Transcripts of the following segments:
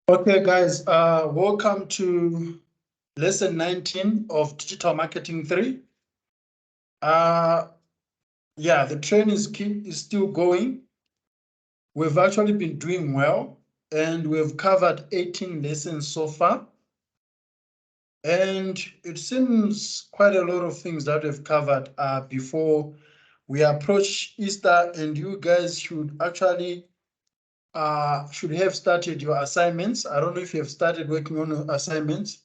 Okay, guys, welcome to lesson 19 of Digital Marketing 3. Yeah, the train is still going. We've actually been doing well, and we've covered 18 lessons so far. And it seems quite a lot of things that we've covered before we approach Easter, and you guys should actually should have started your assignments. I don't know if you have started working on your assignments.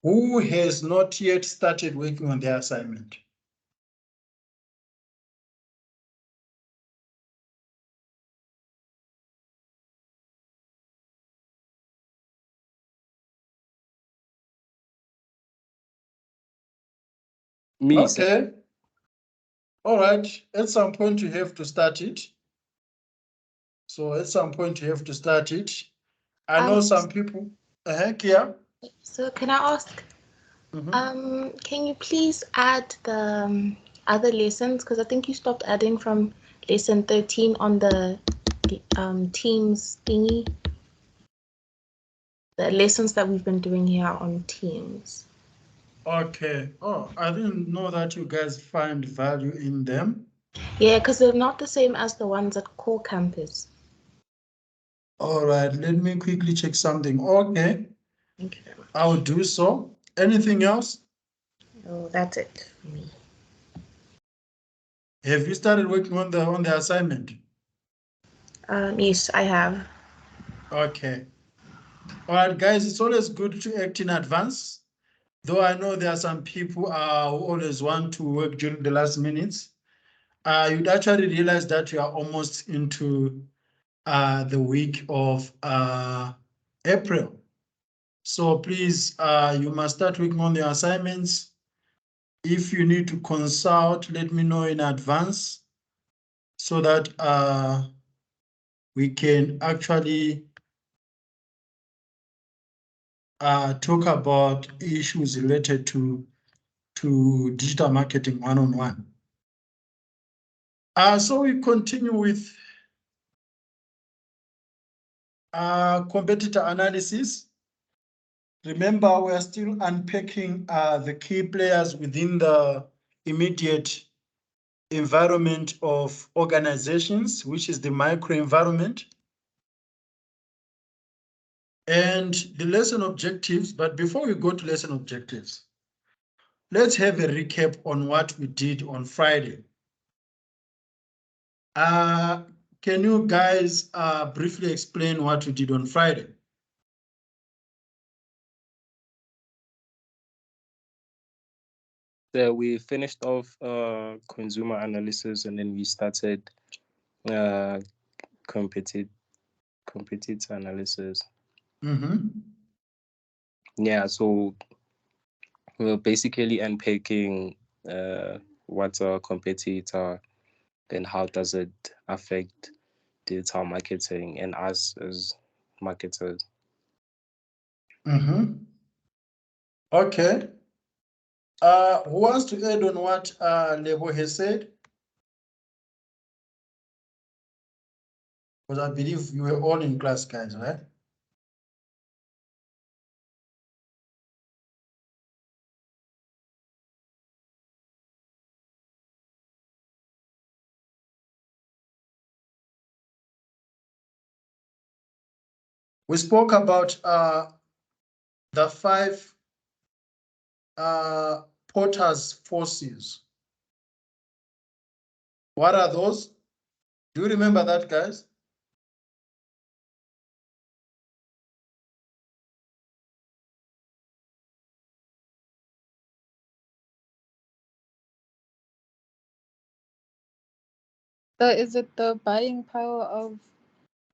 Who has not yet started working on their assignment? Me, sir. Okay. All right. At some point, you have to start it. So at some point, you have to start it. I know some people. Kia. So can I ask, can you please add the other lessons? Because I think you stopped adding from lesson 13 on the Teams thingy. The lessons that we've been doing here on Teams. Okay. Oh, I didn't know that you guys find value in them. Yeah, because they're not the same as the ones at Core Campus. All right. Let me quickly check something. Okay. Thank you very much. I'll do so. Anything else? Oh, that's it for me. Have you started working on the assignment? Yes, I have. Okay. All right, guys, it's always good to act in advance. Though I know there are some people who always want to work during the last minutes. You'd actually realize that you are almost into the week of April. So please, you must start working on your assignments. If you need to consult, let me know in advance so that we can actually talk about issues related to digital marketing one-on-one. So we continue with competitor analysis. Remember, we are still unpacking the key players within the immediate environment of organizations, which is the microenvironment. And the lesson objectives, but before we go to lesson objectives, let's have a recap on what we did on Friday. Can you guys briefly explain what we did on Friday? So we finished off consumer analysis, and then we started competitor analysis. Yeah, so we're basically unpacking what's a competitor, then how does it affect digital marketing and us as marketers. Okay. Who wants to add on what Lebo has said? Because I believe you were all in class, guys, right? We spoke about the 5 Potter's forces. What are those? Do you remember that, guys? So is it the buying power of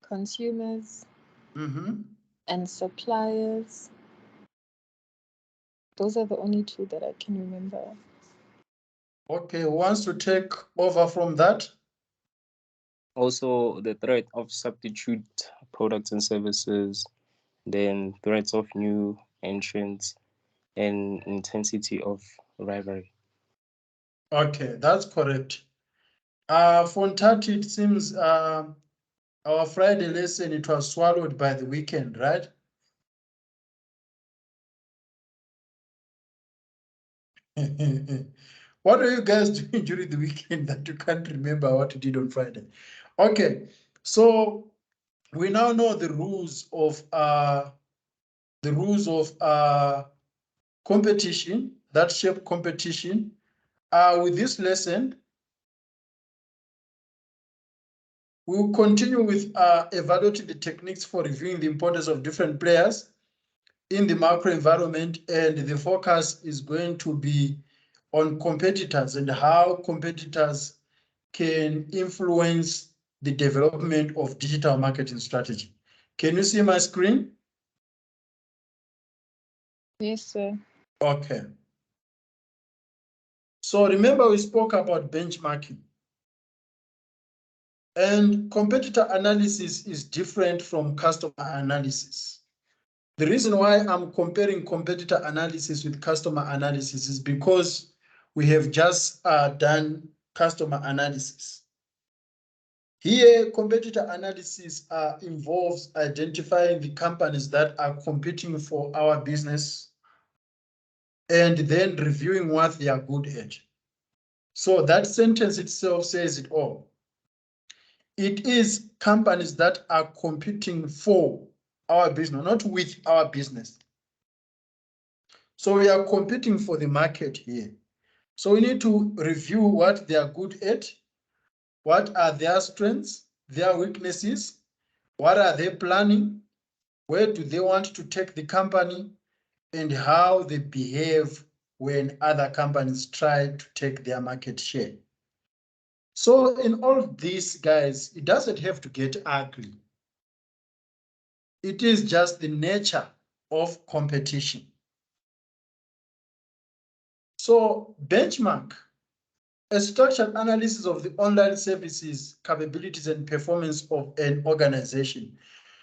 consumers and suppliers? Those are the only 2 that I can remember. Okay, who wants to take over from that? Also, the threat of substitute products and services, then threats of new entrants, and intensity of rivalry. Okay, that's correct. For Ntati, it seems Our Friday lesson, it was swallowed by the weekend, right? What are you guys doing during the weekend that you can't remember what you did on Friday? Okay, so we now know the rules of competition that shape competition. With this lesson, we will continue with evaluating the techniques for reviewing the importance of different players in the macro environment, and the focus is going to be on competitors and how competitors can influence the development of digital marketing strategy. Can you see my screen? Yes, sir. Okay. So remember we spoke about benchmarking. And competitor analysis is different from customer analysis. The reason why I'm comparing competitor analysis with customer analysis is because we have just done customer analysis. Here, competitor analysis involves identifying the companies that are competing for our business and then reviewing what they are good at. So that sentence itself says it all. It is companies that are competing for our business, not with our business. So we are competing for the market here. So we need to review what they are good at, what are their strengths, their weaknesses, what are they planning, where do they want to take the company, and how they behave when other companies try to take their market share. So in all of these, guys, it doesn't have to get ugly. It is just the nature of competition. So benchmark, a structured analysis of the online services, capabilities, and performance of an organization.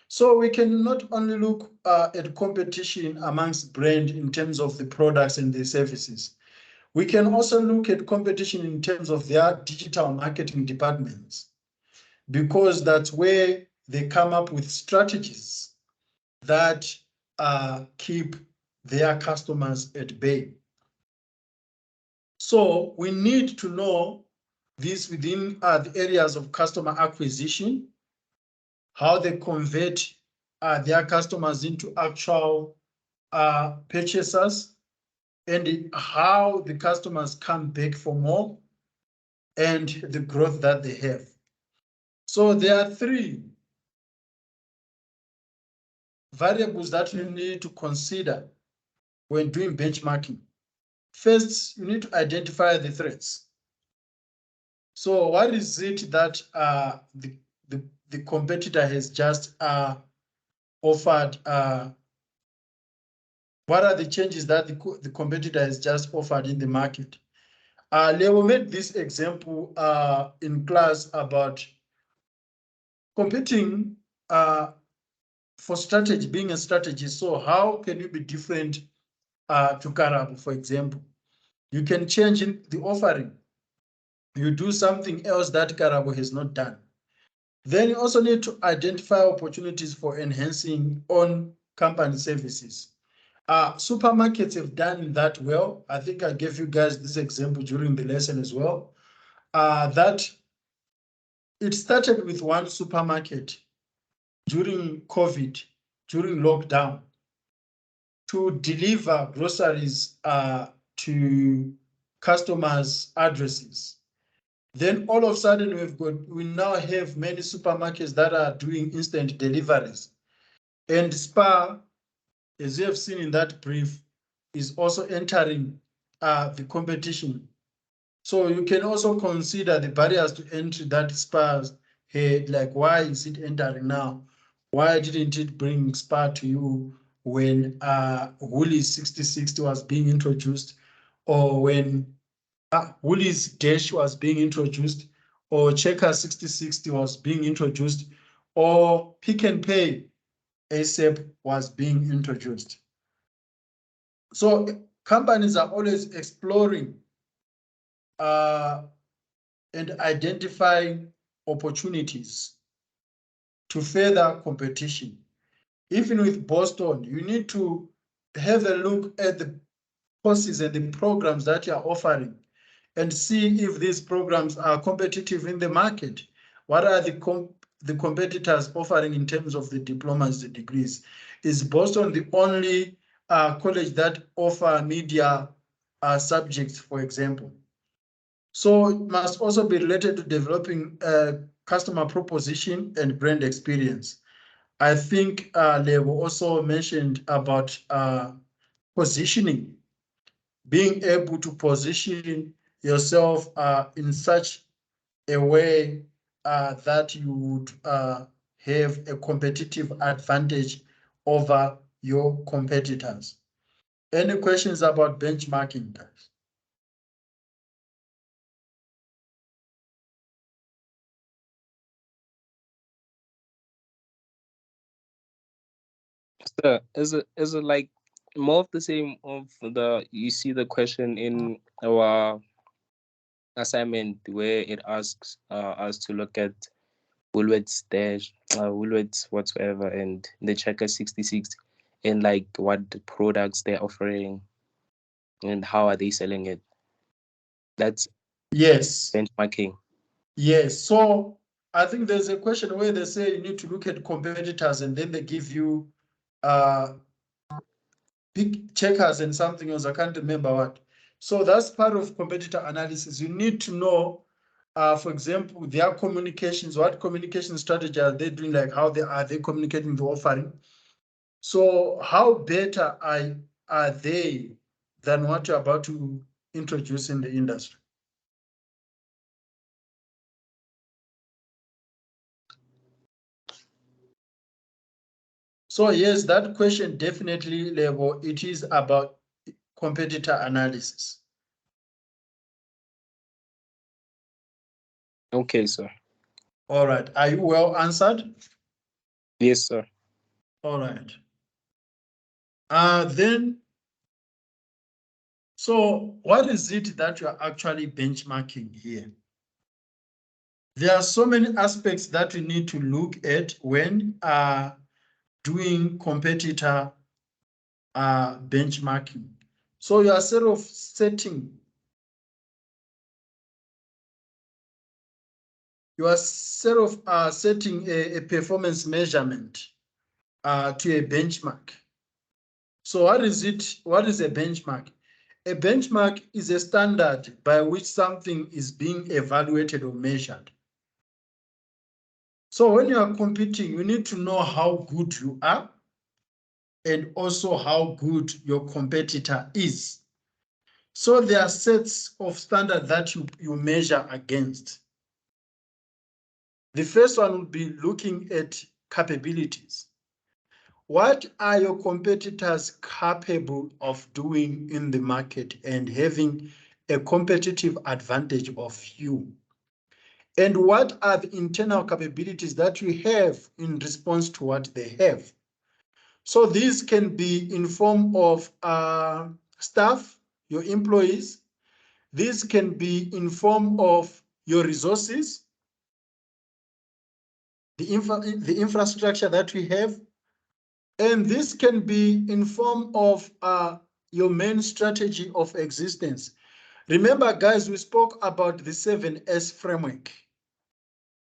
So we can not only look at competition amongst brands in terms of the products and the services. We can also look at competition in terms of their digital marketing departments, because that's where they come up with strategies that keep their customers at bay. So we need to know this within the areas of customer acquisition, how they convert their customers into actual purchasers, and how the customers come back for more, and the growth that they have. So there are three variables that you need to consider when doing benchmarking. First, you need to identify the threats. So what is it that the competitor has just offered? What are the changes that the competitor has just offered in the market? Leo made this example in class about competing for strategy, being a strategist. So how can you be different to Karabo, for example? You can change in the offering. You do something else that Karabo has not done. Then you also need to identify opportunities for enhancing on company services. Supermarkets have done that well. I think I gave you guys this example during the lesson as well. That it started with one supermarket during COVID, during lockdown, to deliver groceries to customers' addresses. Then all of a sudden we now have many supermarkets that are doing instant deliveries. And Spar, as you have seen in that brief, is also entering the competition. So you can also consider the barriers to entry that Spar had, like why is it entering now? Why didn't it bring Spar to you when Woolies 6060 was being introduced, or when Woolies Dash was being introduced, or Checker 6060 was being introduced, or Pick and Pay ASAP was being introduced. So companies are always exploring and identifying opportunities to further competition. Even with Boston, you need to have a look at the courses and the programs that you are offering and see if these programs are competitive in the market. What are the competitors offering in terms of the diplomas, the degrees? Is Boston the only college that offer media subjects, for example? So it must also be related to developing customer proposition and brand experience. I think Lebo also mentioned about positioning, being able to position yourself in such a way that you would have a competitive advantage over your competitors. Any questions about benchmarking, guys? So is it like more of the same of the you see the question in our assignment where it asks us to look at Woolworths dash Woolworths whatsoever and the Checker 66 and like what the products they're offering and how are they selling it. That's Yes. benchmarking. Yes. So I think there's a question where they say you need to look at competitors and then they give you big checkers and something else. I can't remember what. So that's part of competitor analysis. You need to know, for example, their communications, what communication strategy are they doing, like how are they communicating the offering? So how better are they than what you're about to introduce in the industry? So yes, that question definitely, Lebo, it is about competitor analysis. Okay, sir. All right. Are you well answered? Yes, sir. All right. Then, so what is it that you are actually benchmarking here? There are so many aspects that we need to look at when doing competitor benchmarking. So you are setting a performance measurement to a benchmark. So what is it? What is a benchmark? A benchmark is a standard by which something is being evaluated or measured. So when you are competing, you need to know how good you are and also how good your competitor is. So there are sets of standards that you measure against. The first one would be looking at capabilities. What are your competitors capable of doing in the market and having a competitive advantage of you? And what are the internal capabilities that you have in response to what they have? So these can be in form of staff, your employees. These can be in form of your resources, the infrastructure that we have. And this can be in form of your main strategy of existence. Remember, guys, we spoke about the 7S framework,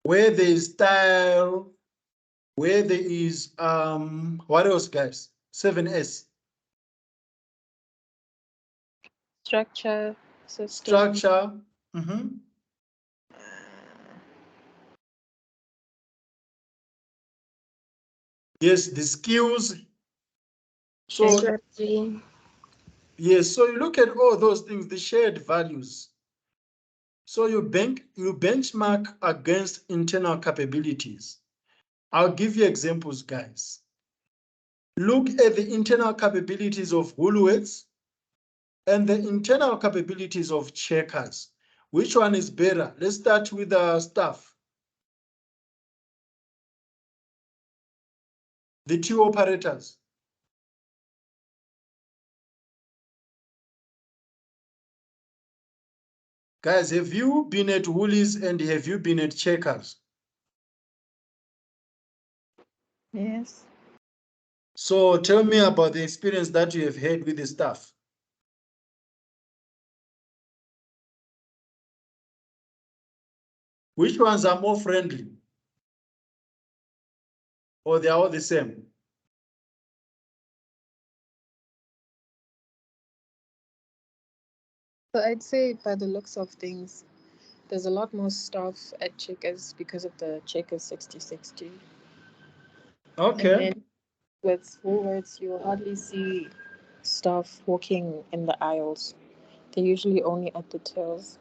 where there is style, where there is, what else, guys? 7S. Structure, system. Structure. Yes, the skills. So strategy. yes, so you look at all those things, the shared values. So you benchmark against internal capabilities. I'll give you examples, guys. Look at the internal capabilities of Woolworths and the internal capabilities of Checkers. Which one is better? Let's start with the staff. The two operators. Guys, have you been at Woolies and have you been at Checkers? Yes. So tell me about the experience that you have had with the staff. Which ones are more friendly? Or they are all the same? So I'd say by the looks of things, there's a lot more staff at Checkers because of the Checkers 6060. And Okay. then with Woolworths, you'll hardly see staff walking in the aisles. They're usually only at the tills.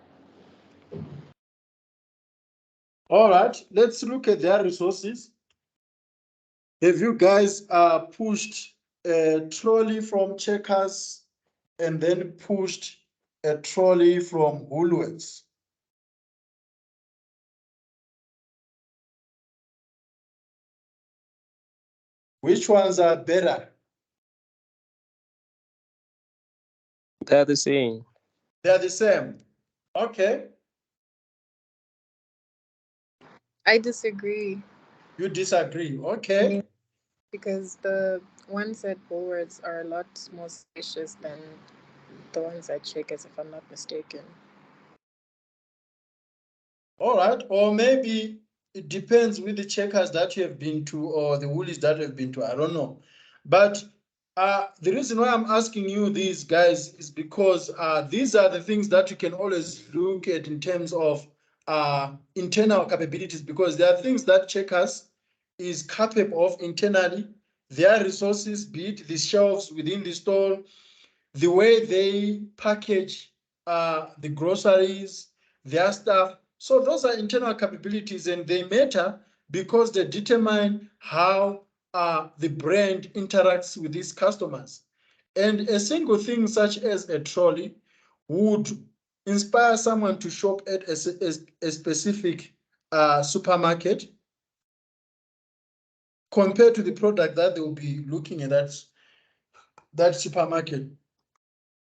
All right, let's look at their resources. Have you guys pushed a trolley from Checkers and then pushed a trolley from Woolworths? Which ones are better? They're the same. They're the same. Okay, I disagree. you disagree. Okay. Yeah, because the ones at Woolworths are a lot more spacious than the ones at Checkers, if I'm not mistaken. All right, or maybe it depends with the Checkers that you have been to or the Woolies that you have been to. I don't know. But the reason why I'm asking you these guys is because these are the things that you can always look at in terms of internal capabilities, because there are things that Checkers is capable of internally, their resources, be it the shelves within the store, the way they package the groceries, their stuff. So those are internal capabilities, and they matter because they determine how the brand interacts with its customers. And a single thing such as a trolley would inspire someone to shop at a specific supermarket compared to the product that they will be looking at that supermarket.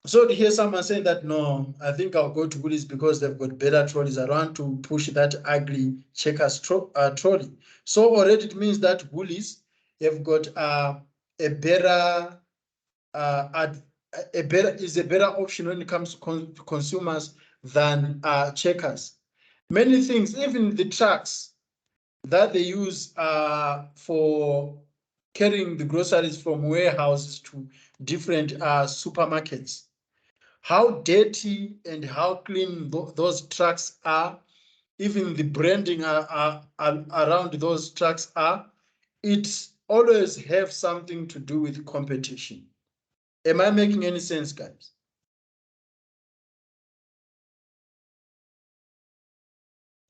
So to hear someone saying that, no, I think I'll go to Woolies because they've got better trolleys. I don't want to push that ugly Checkers trolley. So already it means that Woolies have got a better is a better option when it comes to consumers than Checkers. Many things, even the trucks that they use for carrying the groceries from warehouses to different supermarkets, how dirty and how clean those trucks are, even the branding around those trucks are, it always have something to do with competition. Am I making any sense, guys?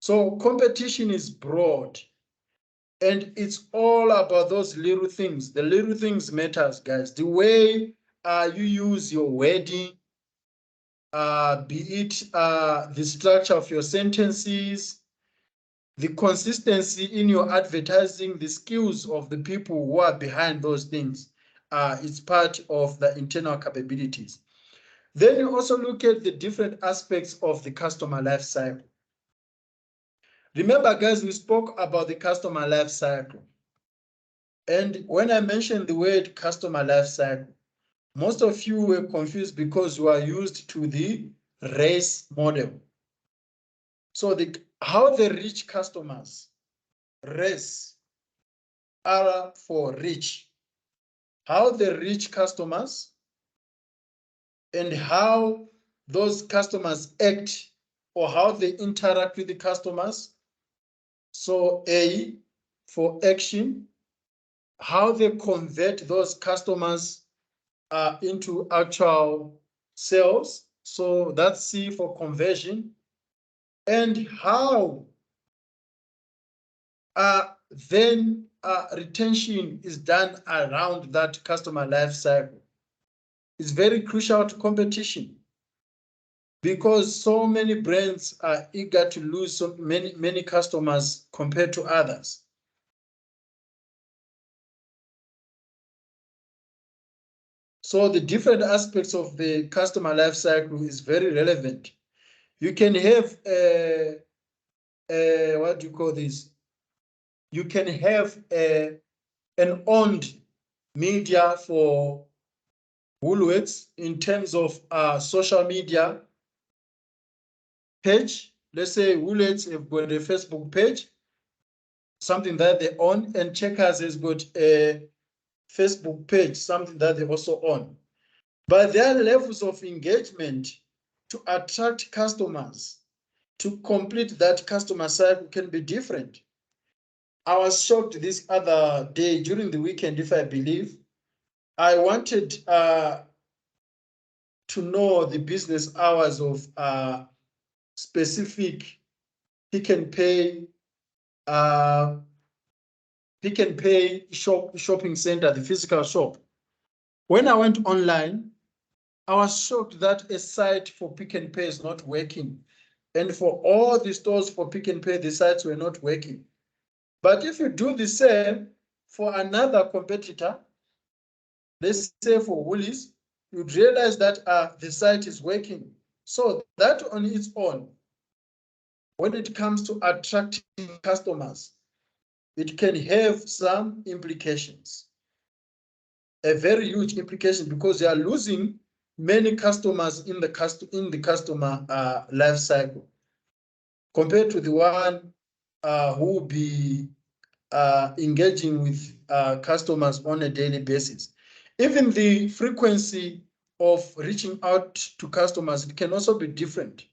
So competition is broad, and it's all about those little things. The little things matters, guys. The way you use your wording, be it the structure of your sentences, the consistency in your advertising, the skills of the people who are behind those things, it's part of the internal capabilities. Then you also look at the different aspects of the customer life cycle. Remember, guys, we spoke about the customer life cycle. And when I mentioned the word customer life cycle, most of you were confused because you are used to the race model. So how they reach customers, race, R for reach, how they reach customers and how those customers act or how they interact with the customers. So A for action, how they convert those customers into actual sales. So that's C for conversion. And how then retention is done around that customer life cycle. It's very crucial to competition because so many brands are eager to lose so many customers compared to others. So the different aspects of the customer life cycle is very relevant. You can have what do you call this? You can have an owned media for Woolworths in terms of social media page. Let's say Woolworths have got a Facebook page, something that they own, and Checkers has got a Facebook page, something that they also own. But their levels of engagement to attract customers, to complete that customer cycle can be different. I was shocked this other day during the weekend, if I believe. I wanted to know the business hours of specific Pick n Pay shopping center, the physical shop. When I went online, I was shocked that a site for Pick n Pay is not working. And for all the stores for Pick n Pay, the sites were not working. But if you do the same for another competitor, let's say for Woolies, you'd realize that the site is working. So that on its own, when it comes to attracting customers, it can have some implications, a very huge implication, because you are losing many customers in the customer life cycle compared to the one who will be engaging with customers on a daily basis. Even the frequency of reaching out to customers, it can also be different.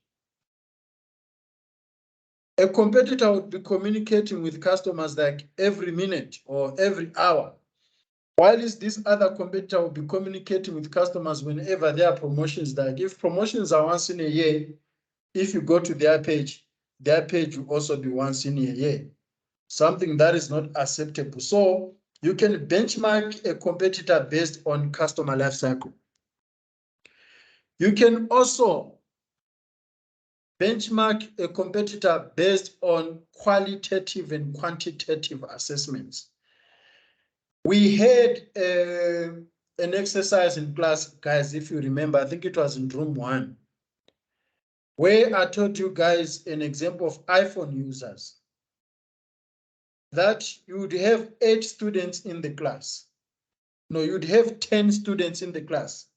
A competitor would be communicating with customers like every minute or every hour, while this other competitor will be communicating with customers whenever there are promotions. Like if promotions are once in a year, if you go to their page will also be once in a year, something that is not acceptable. So you can benchmark a competitor based on customer life cycle. You can also benchmark a competitor based on qualitative and quantitative assessments. We had an exercise in class, guys, if you remember, I think it was in room 1, where I told you guys an example of iPhone users, that you would have 8 students in the class. No, you'd have 10 students in the class.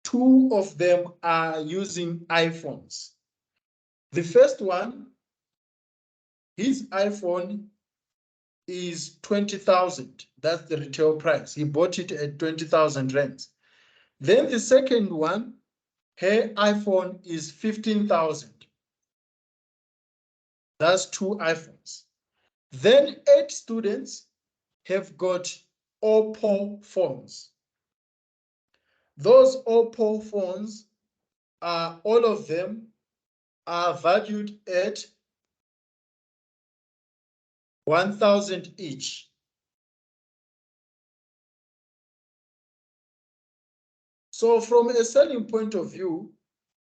2 of them are using iPhones. The first one, his iPhone is 20,000. That's the retail price. He bought it at 20,000 rands. Then the second one, her iPhone is 15,000. That's 2 iPhones. Then 8 students have got Oppo phones. Those Oppo phones are, all of them are valued at 1,000 each. So from a selling point of view,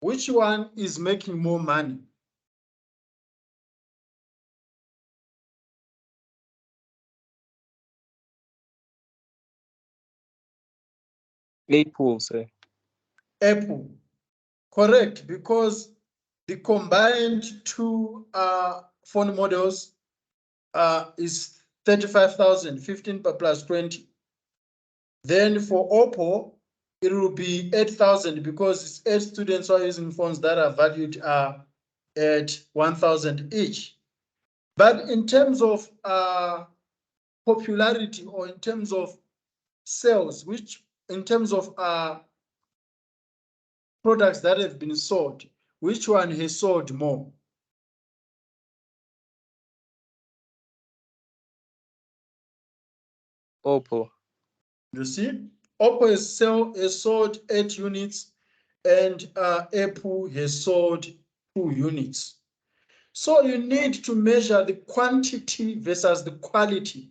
which one is making more money? Apple, sir. Apple. Correct, because the combined 2 phone models is 35,000, 15 plus 20. Then for Oppo, it will be 8,000 because it's 8 students who are using phones that are valued at 1,000 each. But in terms of popularity, or in terms of sales, which in terms of products that have been sold, which one has sold more? Oppo. You see, Oppo has sold 8 units and Apple has sold 2 units. So you need to measure the quantity versus the quality,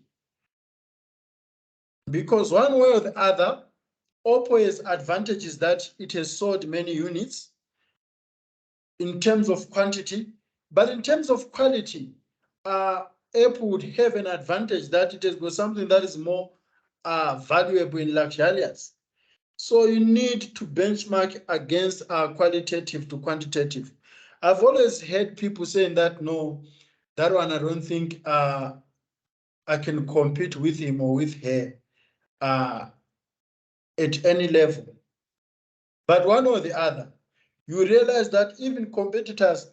because one way or the other, Oppo has advantages that it has sold many units in terms of quantity, but in terms of quality, Apple would have an advantage that it has got something that is more valuable and luxurious. So you need to benchmark against qualitative to quantitative. I've always heard people saying that, no, that one I don't think I can compete with him or with her at any level. But one or the other, you realize that even competitors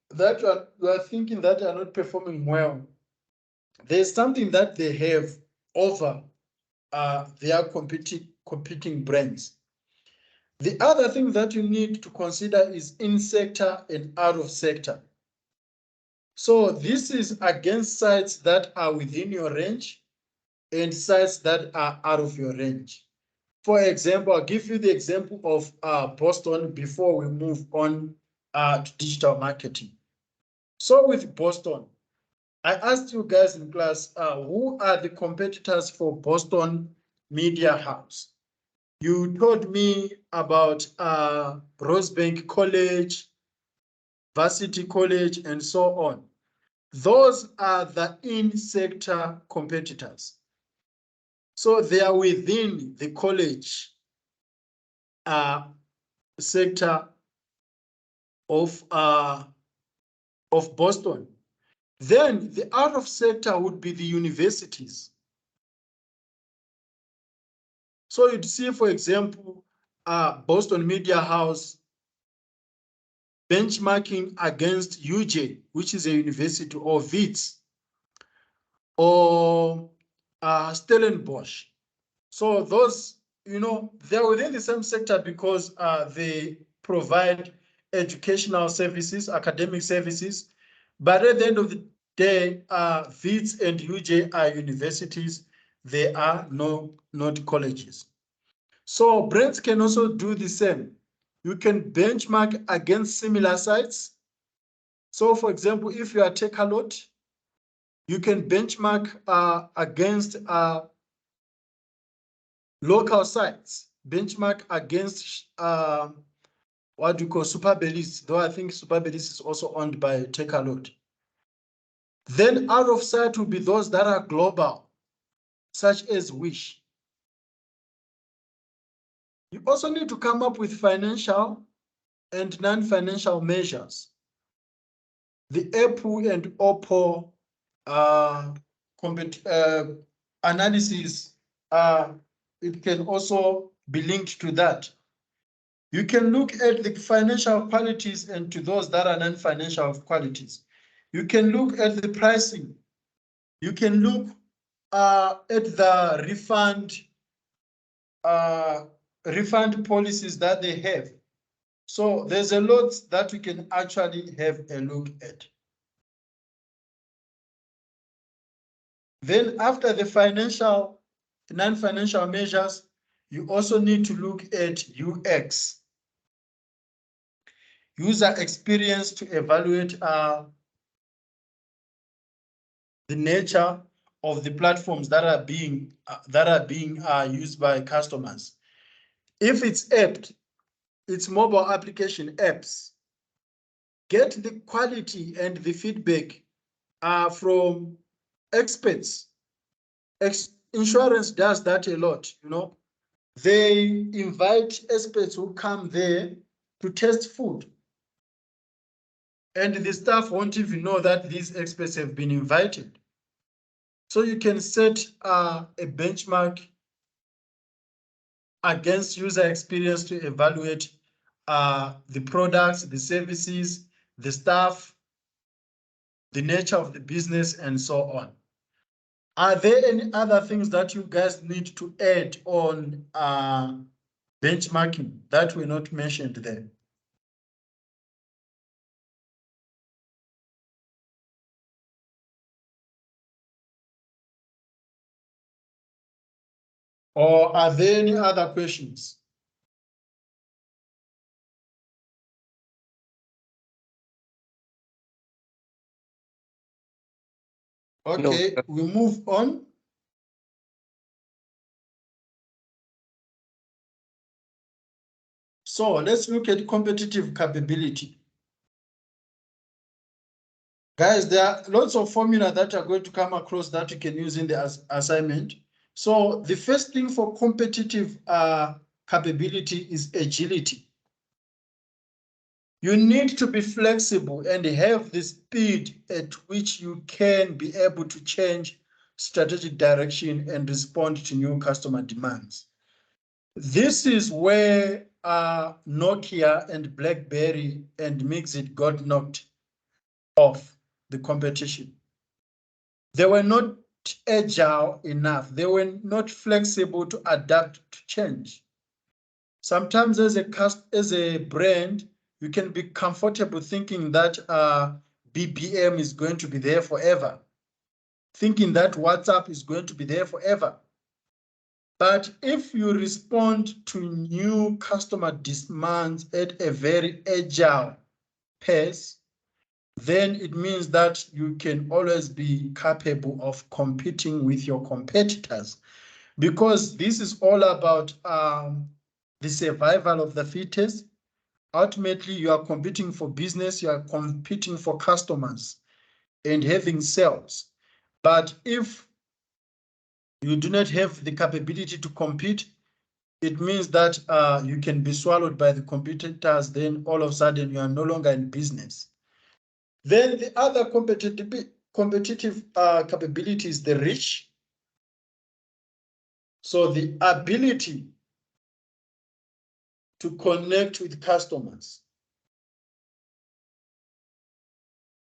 that you are thinking that are not performing well, there's something that they have over their competing brands. The other thing that you need to consider is in sector and out of sector. So this is against sites that are within your range and sites that are out of your range. For example, I'll give you the example of Boston before we move on to digital marketing. So with Boston, I asked you guys in class, who are the competitors for Boston Media House? You told me about Rosebank College, Varsity College, and so on. Those are the in-sector competitors. So they are within the college sector of Boston. Then the out of sector would be the universities. So you'd see, for example, Boston Media House benchmarking against UJ, which is a university, or WITS, or Stellenbosch. So those, they're within the same sector because they provide educational services, academic services. But at the end of the day, WITS and UJ are universities. They are not colleges. So brands can also do the same. You can benchmark against similar sites. So for example, if you are Takealot, you can benchmark against local sites, benchmark against what we call Superbelis, though I think Superbelis is also owned by Takealot. Then out of sight will be those that are global, such as Wish. You also need to come up with financial and non-financial measures. The Apple and Oppo analysis, it can also be linked to that. You can look at the financial qualities and to those that are non-financial qualities. You can look at the pricing. You can look at the refund policies that they have. So there's a lot that we can actually have a look at. Then after the financial, non-financial measures, you also need to look at UX, user experience, to evaluate the nature of the platforms that are being used by customers. If it's apps, it's mobile application apps. Get the quality and the feedback from experts. Insurance does that a lot, They invite experts who come there to test food. And the staff won't even know that these experts have been invited. So you can set a benchmark against user experience to evaluate the products, the services, the staff, the nature of the business, and so on. Are there any other things that you guys need to add on benchmarking that were not mentioned there? Or are there any other questions? Okay, No. we move on. So let's look at competitive capability. Guys, there are lots of formula that are going to come across that you can use in the assignment. So the first thing for competitive capability is agility. You need to be flexible and have the speed at which you can be able to change strategic direction and respond to new customer demands. This is where Nokia and BlackBerry and Mixit got knocked off the competition. They were not agile enough. They were not flexible to adapt to change. Sometimes as a brand, you can be comfortable thinking that BBM is going to be there forever, thinking that WhatsApp is going to be there forever. But if you respond to new customer demands at a very agile pace, then it means that you can always be capable of competing with your competitors, because this is all about the survival of the fittest. Ultimately, you are competing for business, you are competing for customers and having sales. But if you do not have the capability to compete, it means that you can be swallowed by the competitors. Then all of a sudden you are no longer in business. Then the other competitive capability is the reach. So the ability to connect with customers.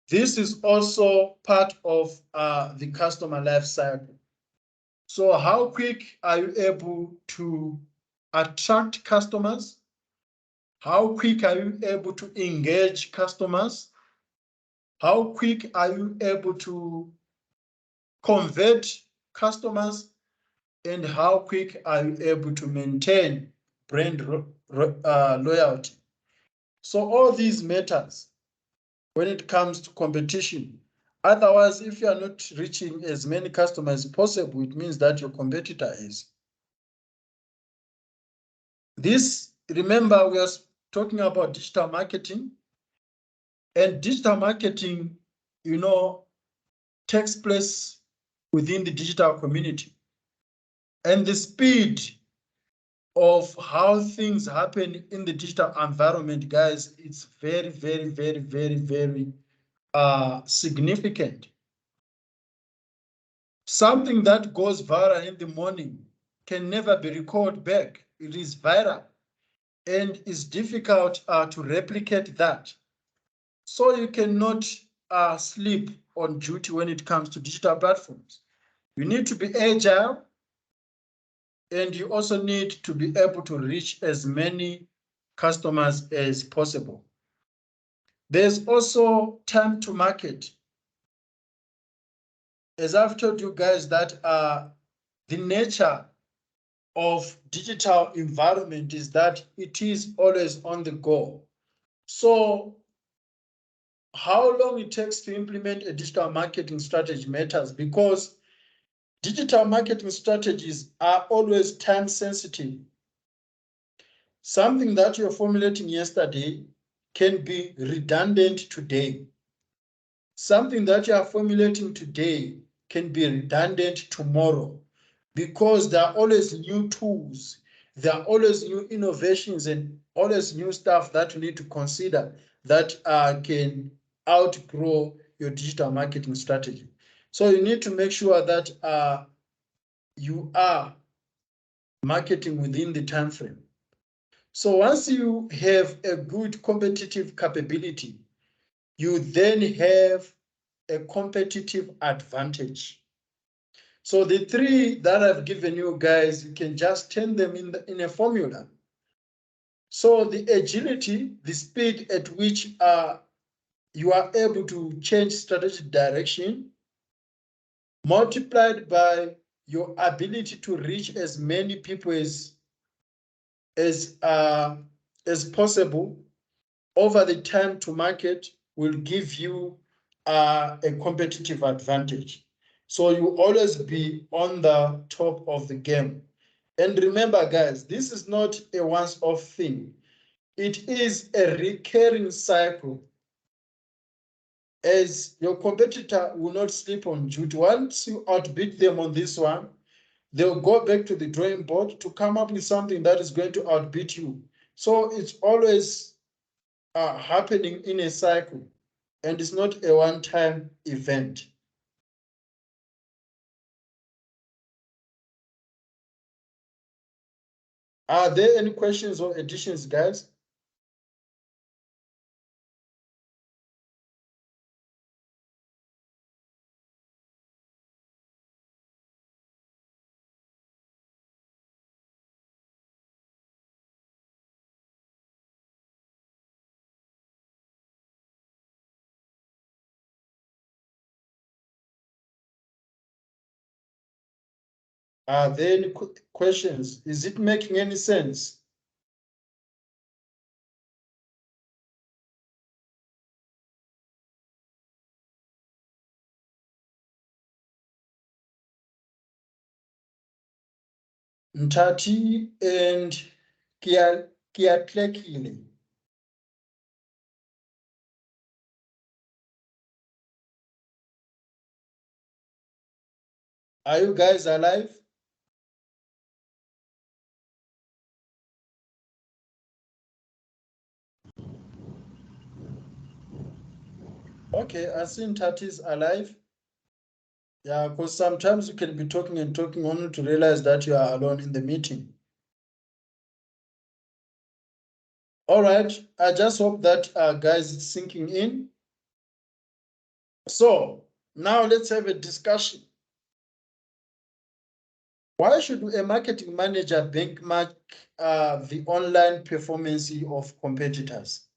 This is also part of the customer life cycle. So how quick are you able to attract customers? How quick are you able to engage customers? How quick are you able to convert customers? And how quick are you able to maintain brand loyalty? So all these matters when it comes to competition. Otherwise, if you are not reaching as many customers as possible, it means that your competitor is. This, remember, we are talking about digital marketing. And digital marketing, takes place within the digital community. And the speed of how things happen in the digital environment, guys, it's very, very, very, very, very significant. Something that goes viral in the morning can never be recorded back. It is viral and it's difficult to replicate that. So you cannot sleep on duty when it comes to digital platforms. You need to be agile, and you also need to be able to reach as many customers as possible. There's also time to market. As I've told you guys that the nature of digital environment is that it is always on the go. So how long it takes to implement a digital marketing strategy matters, because digital marketing strategies are always time sensitive. Something that you're formulating yesterday can be redundant today. Something that you are formulating today can be redundant tomorrow, because there are always new tools, there are always new innovations, and always new stuff that you need to consider that can outgrow your digital marketing strategy. So you need to make sure that you are marketing within the time frame. So once you have a good competitive capability, you then have a competitive advantage. So the three that I've given you guys, you can just turn them in a formula. So the agility, the speed at which you are able to change strategic direction, multiplied by your ability to reach as many people as possible over the time to market, will give you a competitive advantage. So you always be on the top of the game. And remember, guys, this is not a once-off thing. It is a recurring cycle. As your competitor will not sleep on duty. Once you outbid them on this one, they'll go back to the drawing board to come up with something that is going to outbid you. So it's always happening in a cycle, and it's not a one-time event. Are there any questions or additions, guys? Are there any questions? Is it making any sense? Ntati and Kiatlekile. Are you guys alive? Okay, I see Ntati is alive. Yeah, because sometimes you can be talking and talking only to realize that you are alone in the meeting. All right, I just hope that guys it's sinking in. So now let's have a discussion. Why should a marketing manager benchmark the online performance of competitors?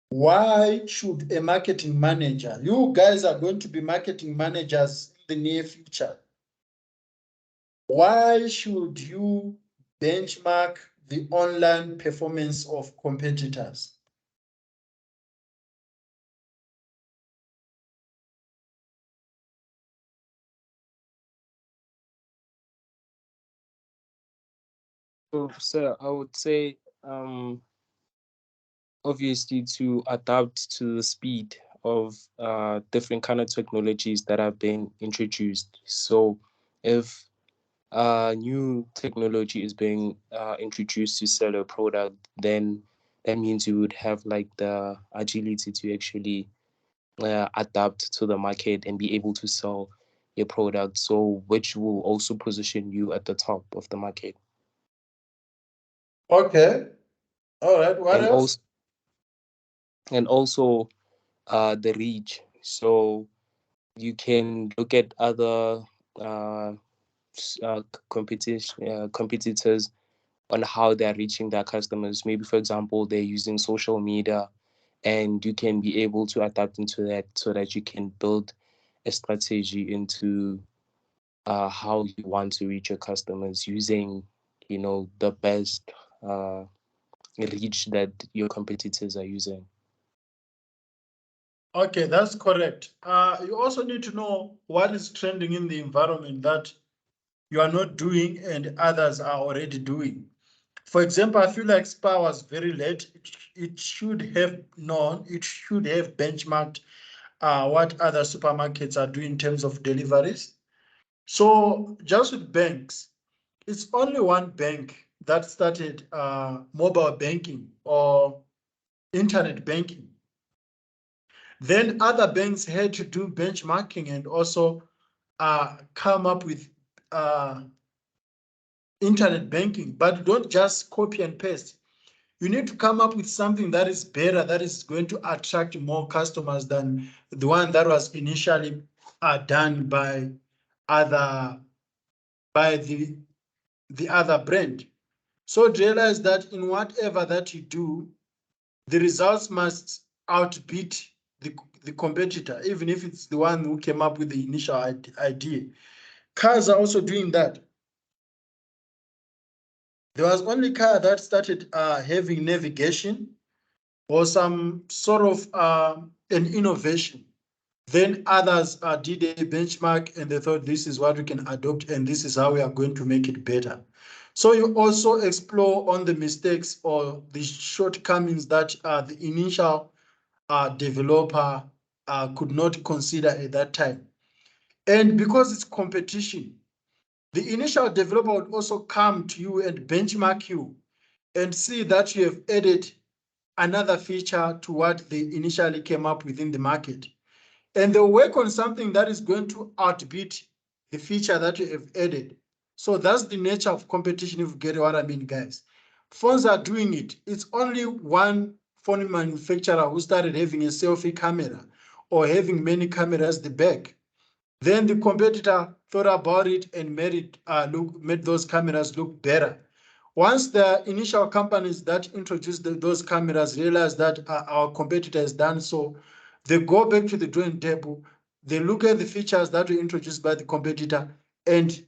Why should a marketing manager, you guys are going to be marketing managers in the near future. Why should you benchmark the online performance of competitors? So, sir, I would say obviously to adapt to the speed of different kind of technologies that have been introduced. So if new technology is being introduced to sell a product, then that means you would have like the agility to actually adapt to the market and be able to sell your product, so which will also position you at the top of the market. Okay. All right. What else? Also the reach. So you can look at other competitors on how they're reaching their customers. Maybe, for example, they're using social media, and you can be able to adapt into that so that you can build a strategy into how you want to reach your customers using, the best reach that your competitors are using. Okay, that's correct. You also need to know what is trending in the environment that you are not doing and others are already doing. For example, I feel like Spar was very late. It should have known, it should have benchmarked what other supermarkets are doing in terms of deliveries. So just with banks, it's only one bank that started mobile banking or internet banking. Then other banks had to do benchmarking and also come up with internet banking, but don't just copy and paste. You need to come up with something that is better, that is going to attract more customers than the one that was initially done by the other brand. So realize that in whatever that you do, the results must outbeat the competitor, even if it's the one who came up with the initial idea. Cars are also doing that. There was only car that started having navigation or some sort of an innovation. Then others did a benchmark and they thought this is what we can adopt and this is how we are going to make it better. So you also explore on the mistakes or the shortcomings that the initial developer could not consider at that time. And because it's competition, the initial developer would also come to you and benchmark you and see that you have added another feature to what they initially came up with in the market. And they'll work on something that is going to outbid the feature that you have added. So that's the nature of competition, if you get what I mean, guys. Phones are doing it. It's only one phone manufacturer who started having a selfie camera or having many cameras at the back. Then the competitor thought about it and made those cameras look better. Once the initial companies that introduced those cameras realized that our competitor has done so, they go back to the drawing table, they look at the features that were introduced by the competitor, and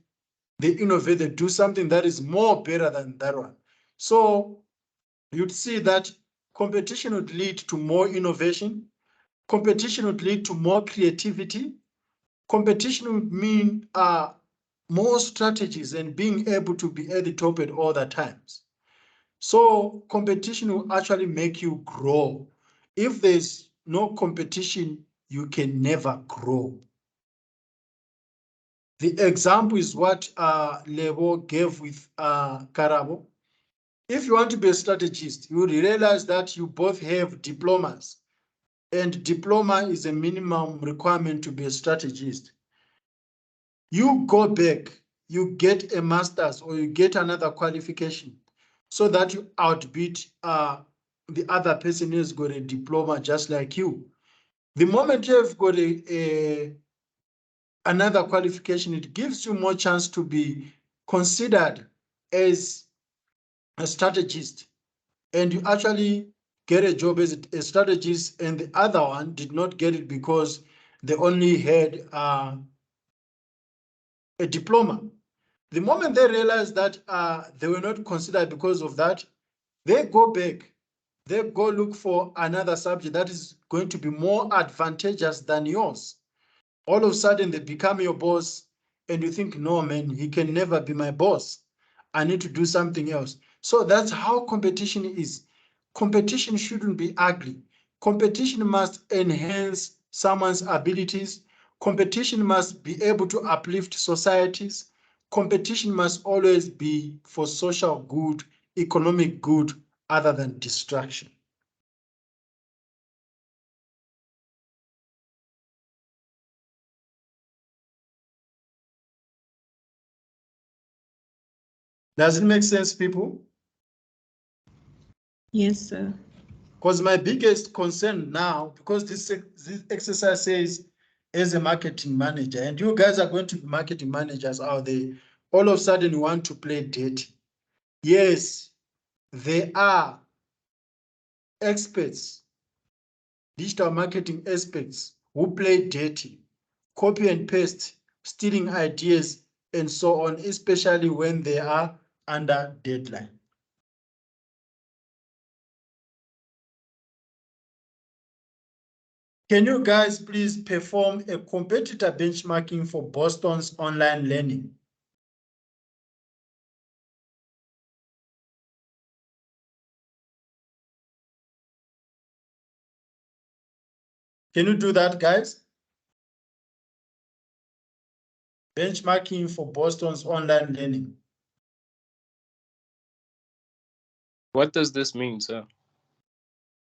they innovate, they do something that is more better than that one. So you'd see that competition would lead to more innovation, competition would lead to more creativity, competition would mean more strategies and being able to be at the top at all the times. So competition will actually make you grow. If there's no competition, you can never grow. The example is what Lebo gave with Karabo. If you want to be a strategist, you will realize that you both have diplomas, and diploma is a minimum requirement to be a strategist. You go back, you get a master's or you get another qualification so that you outbid the other person who's got a diploma just like you. The moment you have got another qualification, it gives you more chance to be considered as a strategist, and you actually get a job as a strategist, and the other one did not get it because they only had a diploma. The moment they realize that they were not considered because of that, they go back, they go look for another subject that is going to be more advantageous than yours. All of a sudden they become your boss, and you think, no, man, he can never be my boss. I need to do something else. So that's how competition is. Competition shouldn't be ugly. Competition must enhance someone's abilities. Competition must be able to uplift societies. Competition must always be for social good, economic good, other than distraction. Does it make sense, people? Yes, sir. Because my biggest concern now, because this exercise says as a marketing manager, and you guys are going to be marketing managers out there, all of a sudden you want to play dirty. Yes, they are experts, digital marketing experts who play dirty, copy and paste, stealing ideas, and so on, especially when they are under deadline. Can you guys please perform a competitor benchmarking for Boston's online learning? Can you do that, guys? Benchmarking for Boston's online learning. What does this mean, sir?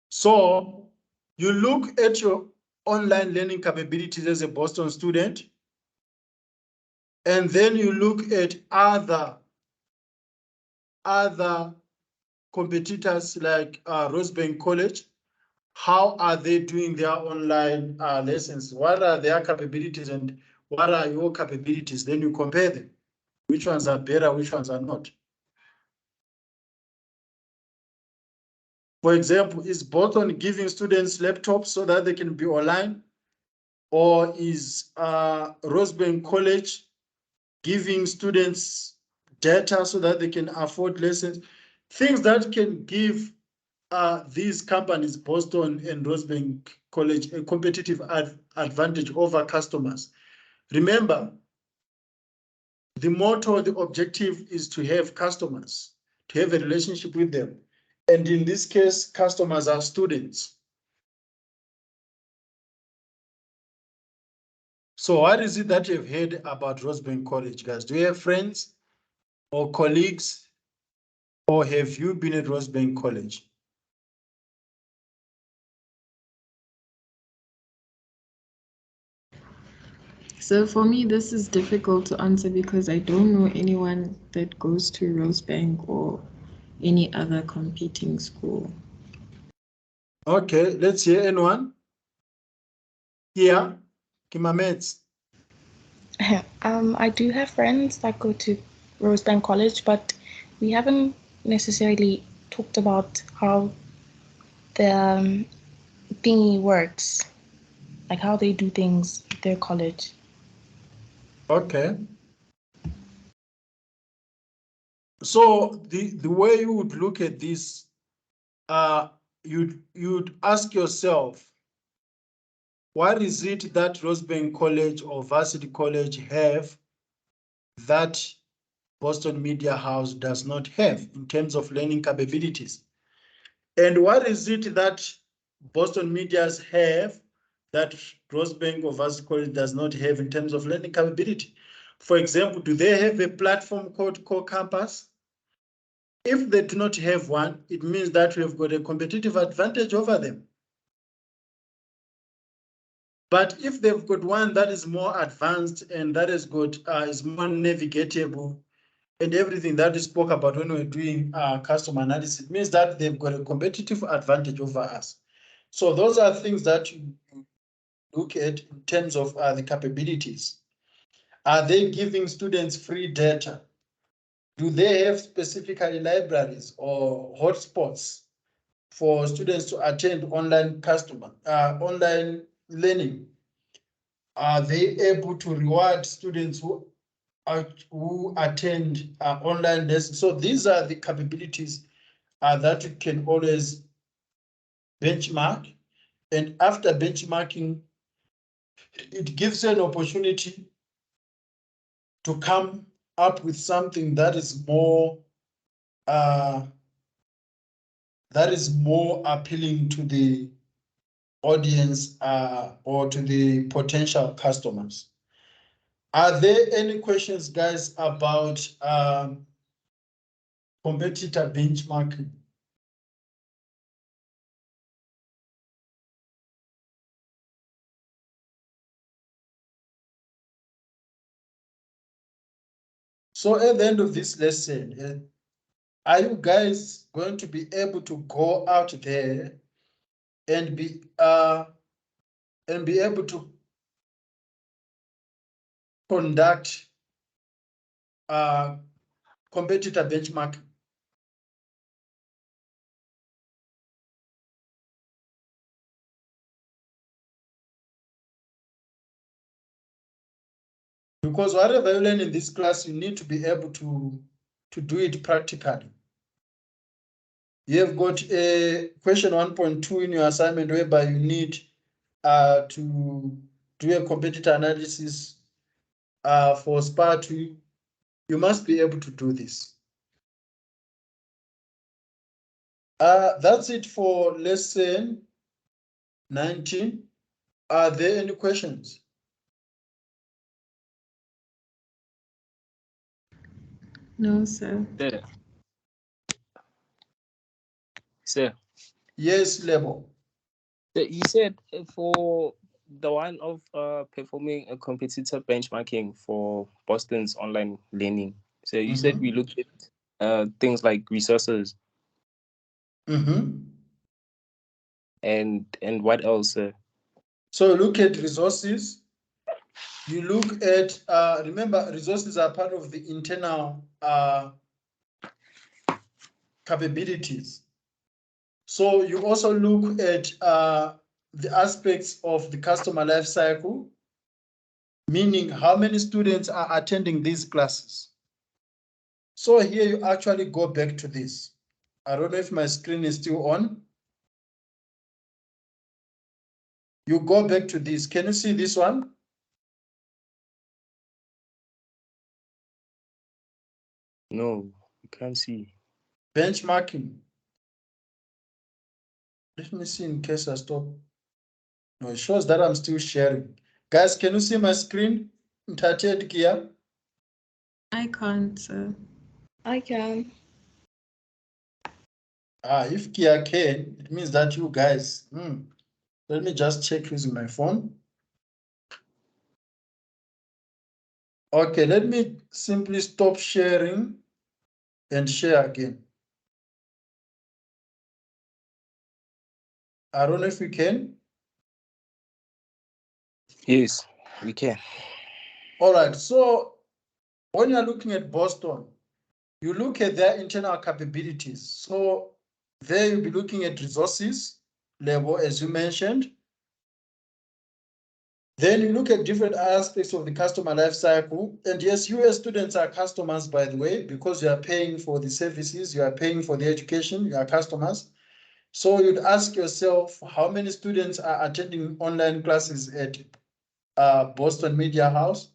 So you look at your online learning capabilities as a Boston student, and then you look at other competitors like Rosebank College. How are they doing their online lessons? What are their capabilities and what are your capabilities? Then you compare them. Which ones are better, which ones are not? For example, is Boston giving students laptops so that they can be online? Or is Rosebank College giving students data so that they can afford lessons? Things that can give these companies, Boston and Rosebank College, a competitive advantage over customers. Remember, the motto, the objective is to have customers, to have a relationship with them. And in this case, customers are students. So what is it that you've heard about Rosebank College, guys? Do you have friends or colleagues Or have you been at Rosebank College? So for me, this is difficult to answer because I don't know anyone that goes to Rosebank or any other competing school. Okay, let's hear anyone. Here, Kimamets. I do have friends that go to Rosebank College, but we haven't necessarily talked about how the thingy works, like how they do things at their college. Okay. So the way you would look at this, you'd ask yourself, what is it that Rosebank College or Varsity College have that Boston Media House does not have in terms of learning capabilities? And what is it that Boston Medias have that Rosebank or Varsity College does not have in terms of learning capability? For example, do they have a platform called Core Campus? If they do not have one, it means that we have got a competitive advantage over them. But if they've got one that is more advanced and that is more navigatable, and everything that we spoke about when we're doing customer analysis, it means that they've got a competitive advantage over us. So those are things that you look at in terms of the capabilities. Are they giving students free data? Do they have specifically libraries or hotspots for students to attend online online learning? Are they able to reward students who attend online lessons? So these are the capabilities that you can always benchmark. And after benchmarking, it gives you an opportunity to come up with something that is more appealing to the audience or to the potential customers. Are there any questions, guys, about competitor benchmarking? So at the end of this lesson, are you guys going to be able to go out there and be able to conduct competitor benchmarking? Because whatever you learn in this class, you need to be able to do it practically. You have got a question 1.2 in your assignment whereby you need to do a competitor analysis for SPA2. You must be able to do this. That's it for lesson 19. Are there any questions? No, sir. Sir. Sir. Yes, Lebo. You said for the one of performing a competitor benchmarking for Boston's online learning. So you said we looked at things like resources. And what else, sir? So look at resources. You look at, remember, resources are part of the internal capabilities. So you also look at the aspects of the customer life cycle, meaning how many students are attending these classes. So here you actually go back to this. I don't know if my screen is still on. You go back to this. Can you see this one? No, you can't see. Benchmarking. Let me see in case I stop. No, it shows that I'm still sharing. Guys, can you see my screen? I can't, sir. I can. If Kia can, it means that you guys, let me just check using my phone. Okay, let me simply stop sharing and share again. I don't know if we can. Yes, we can. All right, so when you're looking at Boston, you look at their internal capabilities. So there you'll be looking at resources level, as you mentioned. Then you look at different aspects of the customer life cycle. And yes, you as students are customers, by the way, because you are paying for the services, you are paying for the education, you are customers. So you'd ask yourself, how many students are attending online classes at Boston Media House?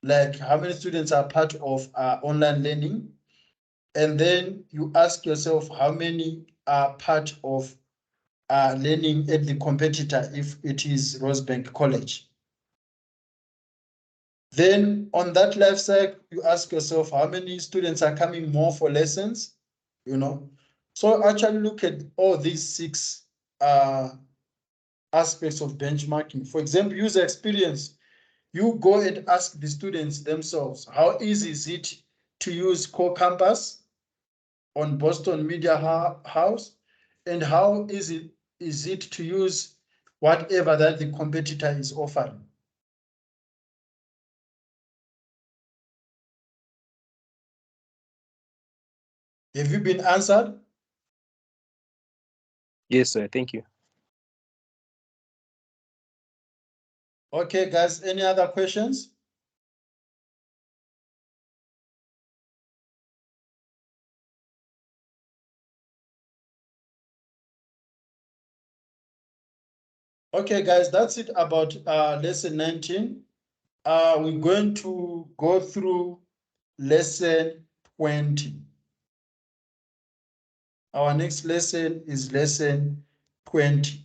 Like how many students are part of online learning? And then you ask yourself, how many are part of learning at the competitor if it is Rosebank College? Then on that life cycle, you ask yourself how many students are coming more for lessons, So actually look at all these 6 aspects of benchmarking. For example, user experience. You go and ask the students themselves, how easy is it to use Core Campus on Boston Media House? And how easy is it to use whatever that the competitor is offering? Have you been answered? Yes, sir. Thank you. Okay, guys, any other questions? Okay, guys, that's it about lesson 19. We're going to go through lesson 20. Our next lesson is lesson 20.